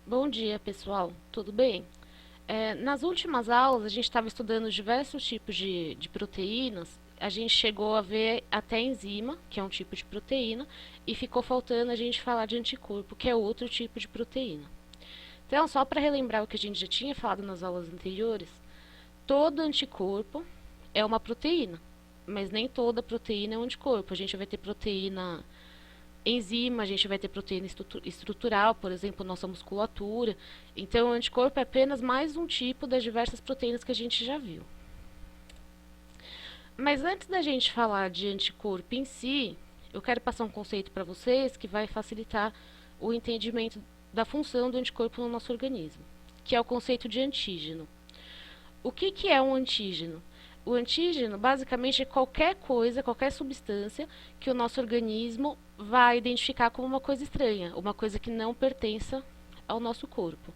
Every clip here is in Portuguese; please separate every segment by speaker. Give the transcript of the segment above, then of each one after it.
Speaker 1: Bom dia, pessoal. Tudo bem? Nas últimas aulas, a gente estava estudando diversos tipos de proteínas. A gente chegou a ver até enzima, que é um tipo de proteína, e ficou faltando a gente falar de anticorpo, que é outro tipo de proteína. Então, só para relembrar o que a gente já tinha falado nas aulas anteriores, todo anticorpo é uma proteína, mas nem toda proteína é um anticorpo. A gente vai ter proteína enzima, a gente vai ter proteína estrutural, por exemplo, nossa musculatura. Então, o anticorpo é apenas mais um tipo das diversas proteínas que a gente já viu. Mas antes da gente falar de anticorpo em si, eu quero passar um conceito para vocês que vai facilitar o entendimento da função do anticorpo no nosso organismo, que é o conceito de antígeno. O que é um antígeno? O antígeno, basicamente, é qualquer coisa, qualquer substância que o nosso organismo vai identificar como uma coisa estranha, uma coisa que não pertença ao nosso corpo.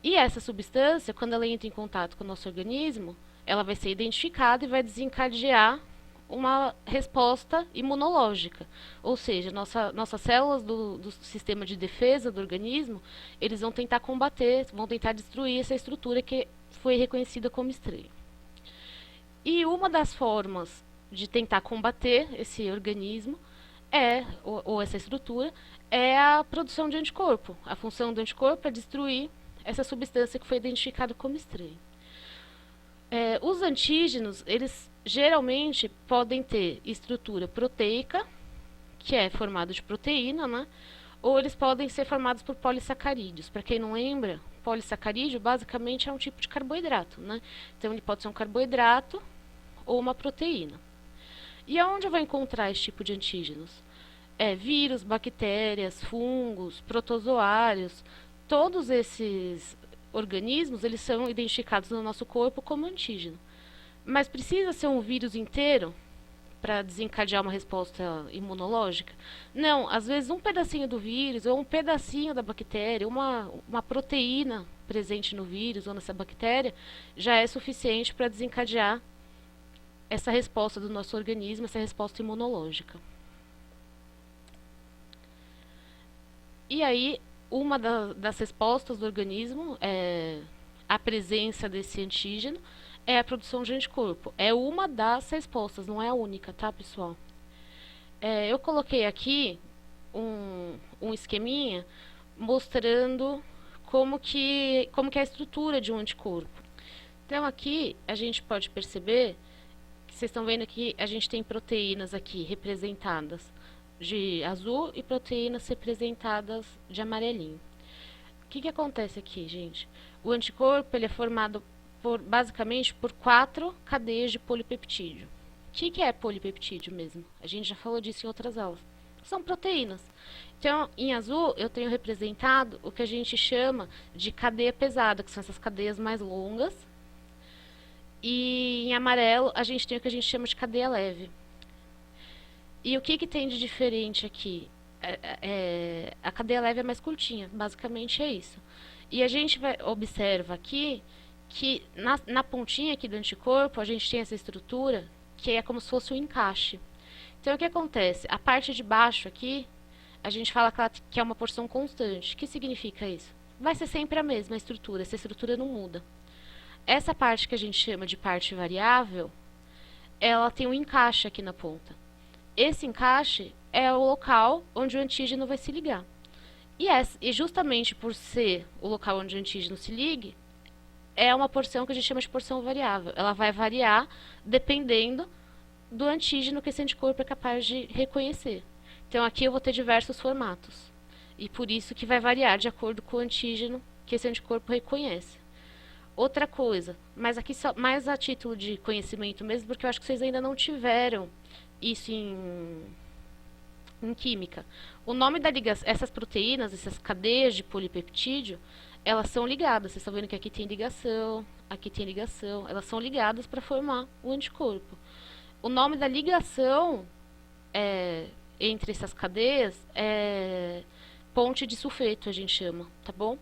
Speaker 1: E essa substância, quando ela entra em contato com o nosso organismo, ela vai ser identificada e vai desencadear uma resposta imunológica. Ou seja, nossas células do sistema de defesa do organismo, eles vão tentar combater, vão tentar destruir essa estrutura que foi reconhecida como estranha. E uma das formas de tentar combater esse organismo ou essa estrutura, é a produção de anticorpo. A função do anticorpo é destruir essa substância que foi identificada como estranha. Os antígenos, eles geralmente podem ter estrutura proteica, que é formado de proteína, né? Ou eles podem ser formados por polissacarídeos. Para quem não lembra, polissacarídeo basicamente é um tipo de carboidrato, né? Então ele pode ser um carboidrato ou uma proteína. E aonde eu vou encontrar esse tipo de antígenos? Vírus, bactérias, fungos, protozoários, todos esses organismos, eles são identificados no nosso corpo como antígeno. Mas precisa ser um vírus inteiro para desencadear uma resposta imunológica? Não, às vezes um pedacinho do vírus ou um pedacinho da bactéria, uma proteína presente no vírus ou nessa bactéria já é suficiente para desencadear essa resposta do nosso organismo, essa resposta imunológica. E aí, das respostas do organismo é a presença desse antígeno, é a produção de anticorpo. É uma das respostas, não é a única, tá, pessoal? Eu coloquei aqui um esqueminha mostrando como que é a estrutura de um anticorpo. Então, aqui a gente pode perceber que vocês estão vendo que a gente tem proteínas aqui representadas de azul e proteínas representadas de amarelinho. O que acontece aqui, gente? O anticorpo ele é formado basicamente por 4 cadeias de polipeptídeo. O que é polipeptídeo mesmo? A gente já falou disso em outras aulas. São proteínas. Então, em azul, eu tenho representado o que a gente chama de cadeia pesada, que são essas cadeias mais longas. E em amarelo, a gente tem o que a gente chama de cadeia leve. E o que tem de diferente aqui? A cadeia leve é mais curtinha, basicamente é isso. E a gente observa aqui que na pontinha aqui do anticorpo a gente tem essa estrutura que é como se fosse um encaixe. Então o que acontece? A parte de baixo aqui, a gente fala que é uma porção constante. O que significa isso? Vai ser sempre a mesma estrutura, essa estrutura não muda. Essa parte que a gente chama de parte variável, ela tem um encaixe aqui na ponta. Esse encaixe é o local onde o antígeno vai se ligar. E justamente por ser o local onde o antígeno se ligue, é uma porção que a gente chama de porção variável. Ela vai variar dependendo do antígeno que esse anticorpo é capaz de reconhecer. Então aqui eu vou ter diversos formatos. E por isso que vai variar de acordo com o antígeno que esse anticorpo reconhece. Outra coisa, mas aqui só mais a título de conhecimento mesmo, porque eu acho que vocês ainda não tiveram isso em química. O nome da ligação, essas proteínas, essas cadeias de polipeptídeo, elas são ligadas. Vocês estão vendo que aqui tem ligação. Elas são ligadas para formar o anticorpo. O nome da ligação entre essas cadeias é ponte de sulfeto, a gente chama, tá bom?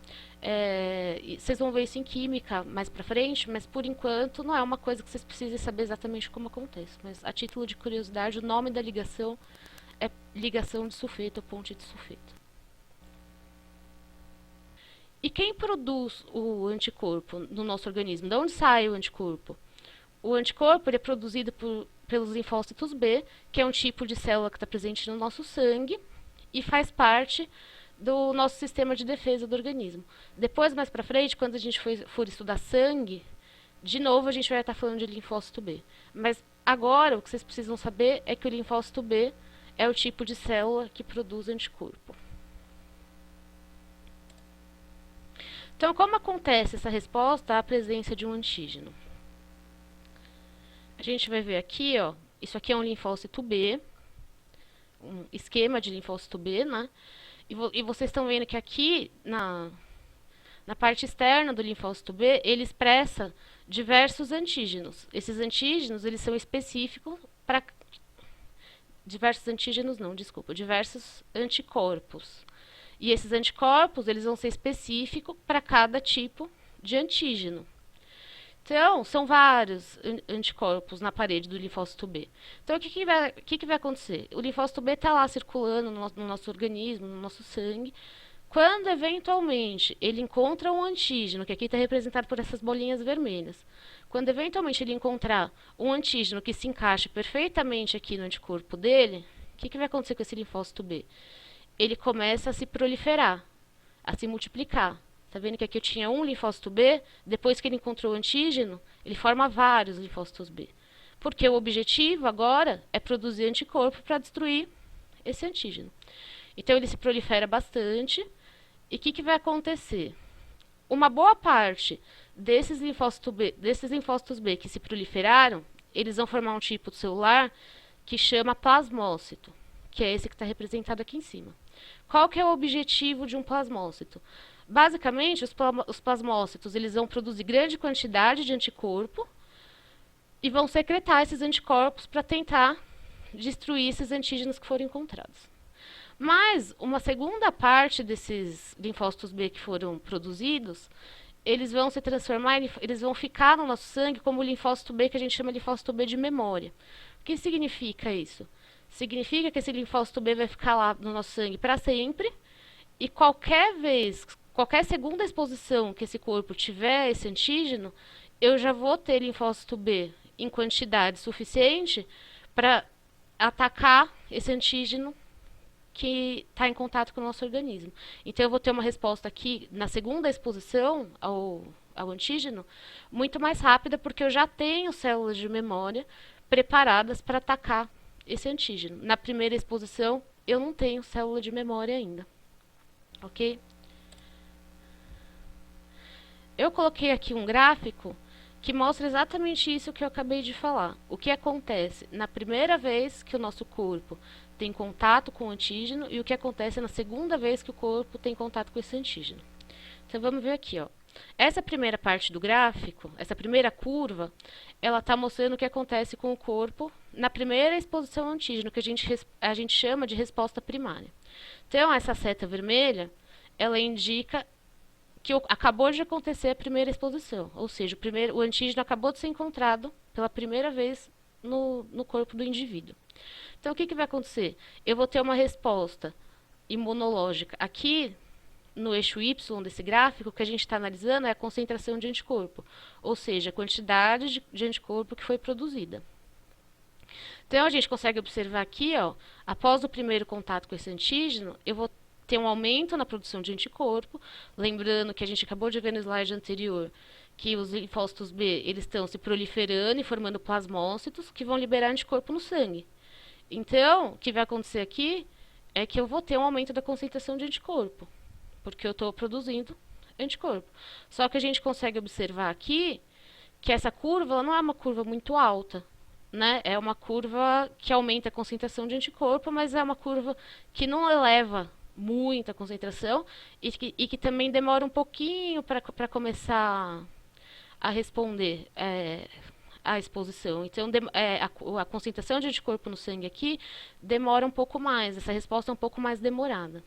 Speaker 1: Vocês vão ver isso em química mais pra frente, mas por enquanto não é uma coisa que vocês precisem saber exatamente como acontece. Mas a título de curiosidade, o nome da ligação é ligação de sulfeto ou ponte de sulfeto. E quem produz o anticorpo no nosso organismo? De onde sai o anticorpo? O anticorpo ele é produzido pelos linfócitos B, que é um tipo de célula que está presente no nosso sangue e faz parte do nosso sistema de defesa do organismo. Depois, mais para frente, quando a gente for estudar sangue, de novo a gente vai estar falando de linfócito B. Mas agora o que vocês precisam saber é que o linfócito B é o tipo de célula que produz anticorpo. Então, como acontece essa resposta à presença de um antígeno? A gente vai ver aqui, ó, isso aqui é um linfócito B, um esquema de linfócito B, né? E vocês estão vendo que aqui, na parte externa do linfócito B, ele expressa diversos antígenos. Esses antígenos, eles são específicos para... Diversos antígenos não, desculpa, diversos anticorpos. E esses anticorpos, eles vão ser específicos para cada tipo de antígeno. Então, são vários anticorpos na parede do linfócito B. Então, o que vai acontecer? O linfócito B está lá circulando no nosso organismo, no nosso sangue. Quando, eventualmente, ele encontra um antígeno, que aqui está representado por essas bolinhas vermelhas. Quando, eventualmente, ele encontrar um antígeno que se encaixe perfeitamente aqui no anticorpo dele, o que vai acontecer com esse linfócito B? Ele começa a se proliferar, a se multiplicar. Tá vendo que aqui eu tinha um linfócito B, depois que ele encontrou o antígeno, ele forma vários linfócitos B. Porque o objetivo agora é produzir anticorpo para destruir esse antígeno. Então ele se prolifera bastante. E o que vai acontecer? Uma boa parte desses linfócitos B que se proliferaram, eles vão formar um tipo celular que chama plasmócito, que é esse que está representado aqui em cima. Qual que é o objetivo de um plasmócito? Basicamente, os plasmócitos eles vão produzir grande quantidade de anticorpo e vão secretar esses anticorpos para tentar destruir esses antígenos que foram encontrados. Mas uma segunda parte desses linfócitos B que foram produzidos, eles vão se transformar, eles vão ficar no nosso sangue como o linfócito B, que a gente chama de linfócito B de memória. O que significa isso? Significa que esse linfócito B vai ficar lá no nosso sangue para sempre, e qualquer segunda exposição que esse corpo tiver esse antígeno, eu já vou ter linfócito B em quantidade suficiente para atacar esse antígeno que está em contato com o nosso organismo. Então, eu vou ter uma resposta aqui, na segunda exposição ao antígeno, muito mais rápida, porque eu já tenho células de memória preparadas para atacar esse antígeno. Na primeira exposição, eu não tenho célula de memória ainda. Ok? Eu coloquei aqui um gráfico que mostra exatamente isso que eu acabei de falar. O que acontece na primeira vez que o nosso corpo tem contato com o antígeno e o que acontece na segunda vez que o corpo tem contato com esse antígeno. Então, vamos ver aqui, ó. Essa primeira parte do gráfico, essa primeira curva, ela está mostrando o que acontece com o corpo na primeira exposição ao antígeno, que a gente chama de resposta primária. Então, essa seta vermelha, ela indica que acabou de acontecer a primeira exposição, ou seja, o antígeno acabou de ser encontrado pela primeira vez no corpo do indivíduo. Então, o que vai acontecer? Eu vou ter uma resposta imunológica. Aqui, no eixo Y desse gráfico, o que a gente está analisando é a concentração de anticorpo, ou seja, a quantidade de anticorpo que foi produzida. Então, a gente consegue observar aqui, ó, após o primeiro contato com esse antígeno, eu vou ter um aumento na produção de anticorpo, lembrando que a gente acabou de ver no slide anterior que os linfócitos B eles estão se proliferando e formando plasmócitos que vão liberar anticorpo no sangue. Então, o que vai acontecer aqui é que eu vou ter um aumento da concentração de anticorpo, porque eu estou produzindo anticorpo. Só que a gente consegue observar aqui que essa curva ela não é uma curva muito alta, né? É uma curva que aumenta a concentração de anticorpo, mas é uma curva que não eleva muita concentração e que também demora um pouquinho para começar a responder à exposição. Então, a concentração de anticorpo no sangue aqui demora um pouco mais, essa resposta é um pouco mais demorada.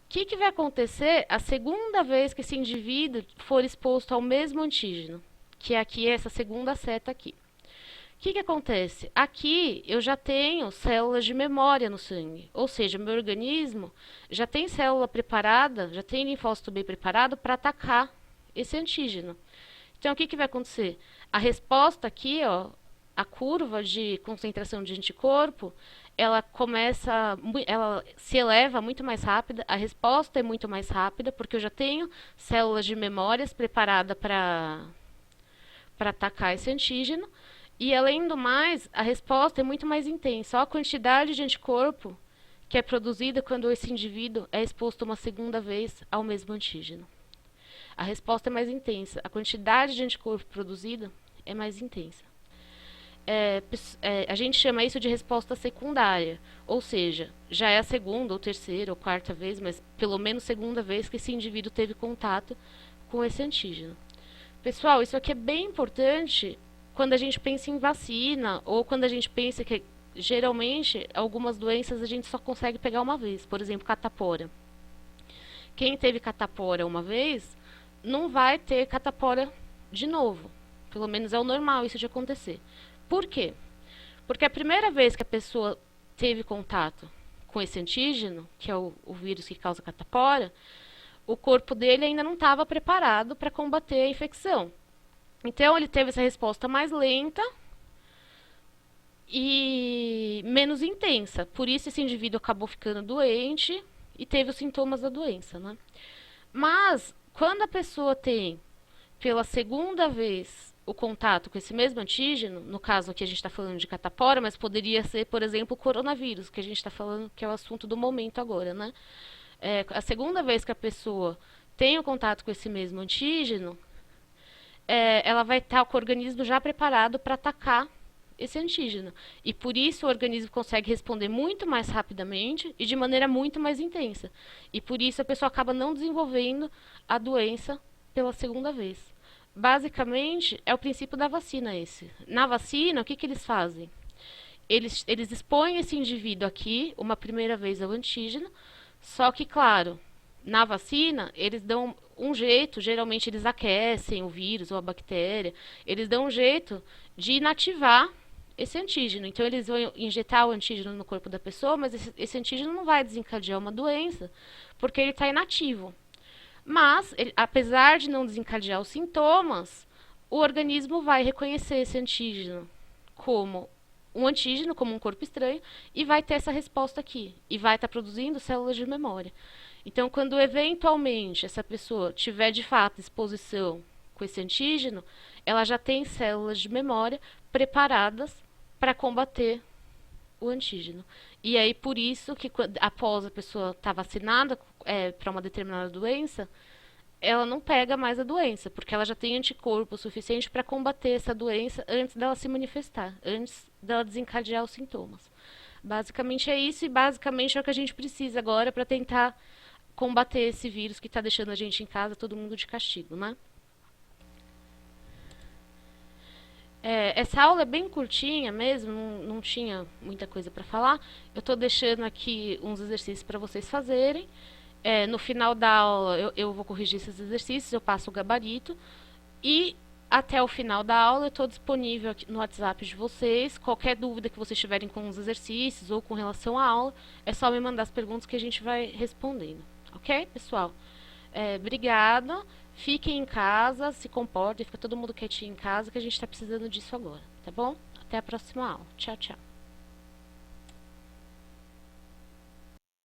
Speaker 1: O que vai acontecer a segunda vez que esse indivíduo for exposto ao mesmo antígeno, que é aqui essa segunda seta aqui? Que acontece? Aqui eu já tenho células de memória no sangue, ou seja, meu organismo já tem célula preparada, já tem linfócito B preparado para atacar esse antígeno. Então, o que vai acontecer? A resposta aqui, ó, a curva de concentração de anticorpo, ela começa, ela se eleva muito mais rápida, a resposta é muito mais rápida, porque eu já tenho células de memórias preparadas para atacar esse antígeno, e além do mais, a resposta é muito mais intensa. Ó, a quantidade de anticorpo que é produzida quando esse indivíduo é exposto uma segunda vez ao mesmo antígeno. A resposta é mais intensa, a quantidade de anticorpo produzida é mais intensa. A gente chama isso de resposta secundária, ou seja, já é a segunda, ou terceira, ou quarta vez, mas pelo menos segunda vez que esse indivíduo teve contato com esse antígeno. Pessoal, isso aqui é bem importante quando a gente pensa em vacina, ou quando a gente pensa que geralmente algumas doenças a gente só consegue pegar uma vez, por exemplo, catapora. Quem teve catapora uma vez não vai ter catapora de novo. Pelo menos é o normal isso de acontecer. Por quê? Porque a primeira vez que a pessoa teve contato com esse antígeno, que é o vírus que causa catapora, o corpo dele ainda não estava preparado para combater a infecção. Então ele teve essa resposta mais lenta e menos intensa. Por isso esse indivíduo acabou ficando doente e teve os sintomas da doença, né? Mas quando a pessoa tem pela segunda vez o contato com esse mesmo antígeno, no caso aqui a gente está falando de catapora, mas poderia ser, por exemplo, o coronavírus, que a gente está falando que é o assunto do momento agora, né? A segunda vez que a pessoa tem o contato com esse mesmo antígeno, ela vai estar com o organismo já preparado para atacar esse antígeno. E por isso o organismo consegue responder muito mais rapidamente e de maneira muito mais intensa. E por isso a pessoa acaba não desenvolvendo a doença pela segunda vez. Basicamente, é o princípio da vacina esse. Na vacina, o que eles fazem? Eles expõem esse indivíduo aqui uma primeira vez ao antígeno, só que, claro, na vacina, eles dão um jeito, geralmente eles aquecem o vírus ou a bactéria, eles dão um jeito de inativar esse antígeno. Então, eles vão injetar o antígeno no corpo da pessoa, mas esse antígeno não vai desencadear uma doença, porque ele está inativo. Mas, apesar de não desencadear os sintomas, o organismo vai reconhecer esse antígeno como um antígeno, como um corpo estranho, e vai ter essa resposta aqui. E vai estar produzindo células de memória. Então, quando eventualmente essa pessoa tiver de fato exposição com esse antígeno, ela já tem células de memória preparadas para combater o antígeno. E aí, por isso que após a pessoa estar vacinada para uma determinada doença, ela não pega mais a doença, porque ela já tem anticorpo suficiente para combater essa doença antes dela se manifestar, antes dela desencadear os sintomas. Basicamente é isso, e basicamente é o que a gente precisa agora para tentar combater esse vírus que está deixando a gente em casa, todo mundo de castigo, né? Essa aula é bem curtinha mesmo, não tinha muita coisa para falar. Eu estou deixando aqui uns exercícios para vocês fazerem. No final da aula eu vou corrigir esses exercícios, eu passo o gabarito. E até o final da aula eu estou disponível aqui no WhatsApp de vocês. Qualquer dúvida que vocês tiverem com os exercícios ou com relação à aula, é só me mandar as perguntas que a gente vai respondendo. Ok, pessoal? Obrigada. Fiquem em casa, se comportem, fica todo mundo quietinho em casa, que a gente está precisando disso agora, tá bom? Até a próxima aula. Tchau, tchau.